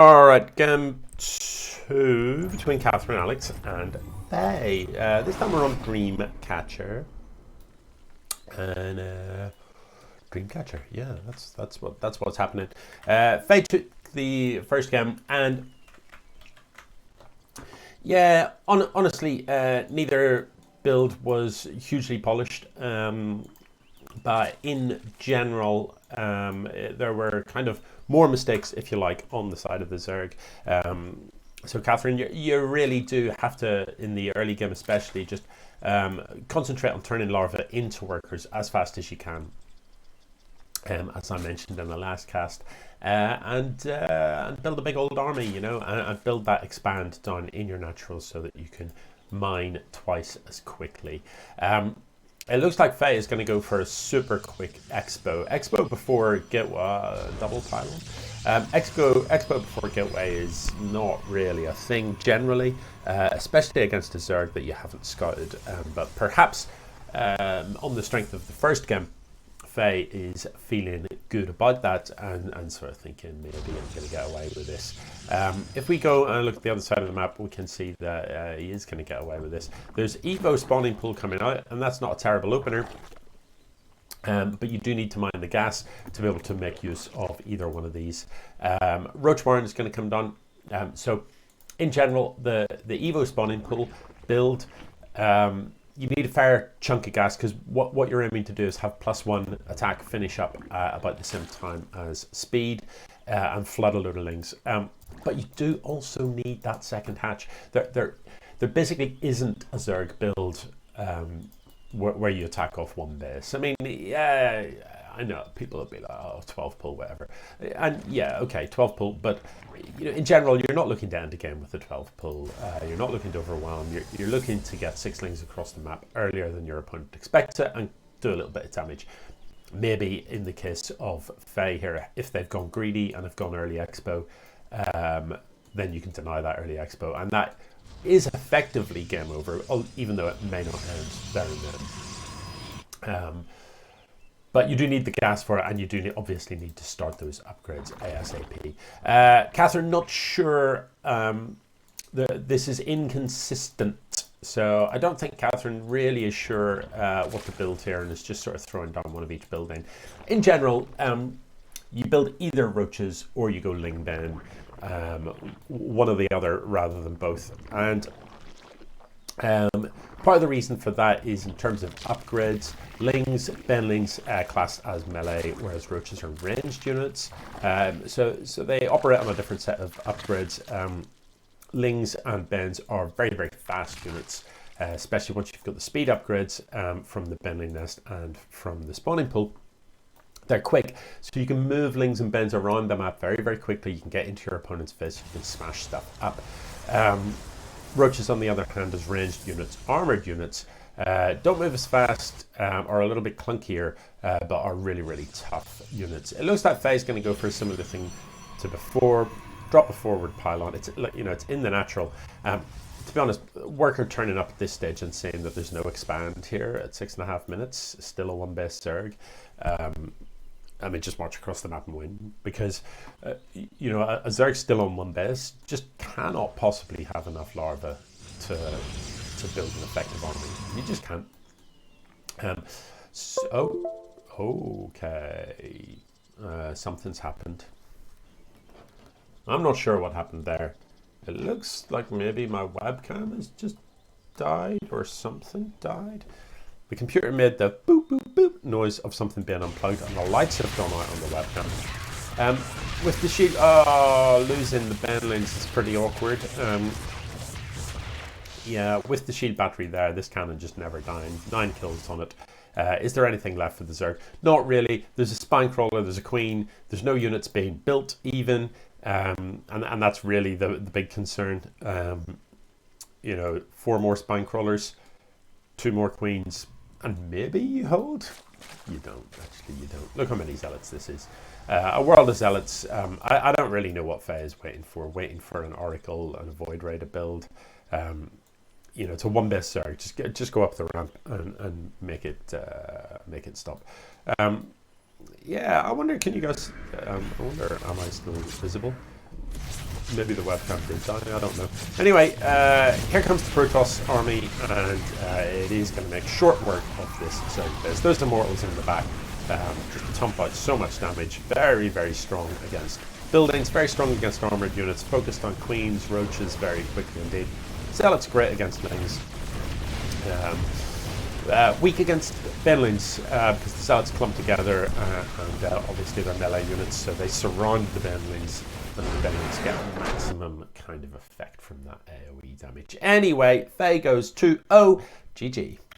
All right, game two between KathyrnAlex and Fey. This time we're on Dreamcatcher, and Dreamcatcher. Yeah, that's what's happening. Fey took the first game, and yeah, honestly, neither build was hugely polished. But in general, there were kind of more mistakes, if you like, on the side of the Zerg. So Kathyrn, you really do have to, in the early game especially, just concentrate on turning larvae into workers as fast as you can, as I mentioned in the last cast, and build a big old army, and build that expand down in your naturals so that you can mine twice as quickly. It looks like Fey is going to go for a super quick Expo before Gateway, double pylon. Expo before Gateway is not really a thing generally, especially against a Zerg that you haven't scouted. But perhaps on the strength of the first game, Fey is feeling good about that and sort of thinking maybe I'm going to get away with this. If we go and look at the other side of the map, we can see that he is going to get away with this. There's Evo spawning pool coming out, and that's not a terrible opener. But you do need to mine the gas to be able to make use of either one of these. Roach Warren is going to come down. So in general, the Evo spawning pool build, you need a fair chunk of gas because what you're aiming to do is have +1 attack finish up about the same time as speed and flood a load of lings. But you do also need that second hatch. There basically isn't a Zerg build where you attack off one base. I mean, yeah, I know people will be like, oh, 12 pull, whatever. And yeah, okay, 12 pull, but in general, you're not looking to end the game with a 12 pull. You're not looking to overwhelm. You're looking to get 6 lings across the map earlier than your opponent expects it and do a little bit of damage. Maybe in the case of Fey here, if they've gone greedy and have gone early expo, then you can deny that early expo. And that is effectively game over, even though it may not end there and then. But you do need the gas for it, and you do obviously need to start those upgrades ASAP. Kathyrn, not sure. This is inconsistent, so I don't think Kathyrn really is sure what to build here, and is just sort of throwing down one of each building. In general, you build either roaches or you go Lingben, one or the other rather than both. And part of the reason for that is in terms of upgrades. Lings, Benlings classed as melee, whereas roaches are ranged units. So they operate on a different set of upgrades. Lings and Bens are very, very fast units, especially once you've got the speed upgrades from the Benling nest and from the spawning pool. They're quick, so you can move Lings and Bens around the map very, very quickly. You can get into your opponent's face, you can smash stuff up. Roaches, on the other hand, as ranged units, armored units, don't move as fast, are a little bit clunkier, but are really, really tough units. It looks like Fey's going to go for a similar thing to before. Drop a forward pylon. It's it's in the natural. To be honest, Worker turning up at this stage and saying that there's no expand here at 6.5 minutes, still a one base Zerg. I mean, just march across the map and win, because a Zerg still on one base just cannot possibly have enough larvae to build an effective army. You just can't. So, okay, something's happened. I'm not sure what happened there. It looks like maybe my webcam has just died or something died. The computer made the boop, boop, boop noise of something being unplugged, and the lights have gone out on the webcam. With the shield, losing the Benlings is pretty awkward. Yeah, with the shield battery there, this cannon just never died. 9 kills on it. Is there anything left for the Zerg? Not really. There's a spine crawler, there's a queen, there's no units being built even, and that's really the big concern. 4 more spine crawlers, 2 more queens, and maybe you hold? You don't, actually, you don't. Look how many zealots this is. A world of zealots. I don't really know what Fey is waiting for an oracle and a void ray to build. It's a one base Zerg. Just go up the ramp and make it stop. Yeah, I wonder, can you guys, am I still visible? Maybe the webcam did die, I don't know. Anyway, here comes the Protoss army, and it is going to make short work of this. So there's those Immortals in the back, just to pump out so much damage. Very, very strong against buildings, very strong against armoured units, focused on Queens, Roaches very quickly indeed. Zealots great against Lings. Weak against Benlings because the Zealots clump together and obviously they're melee units, so they surround the Benlings and the Benlings get maximum kind of effect from that AoE damage. Anyway, Fey goes 2-0. GG.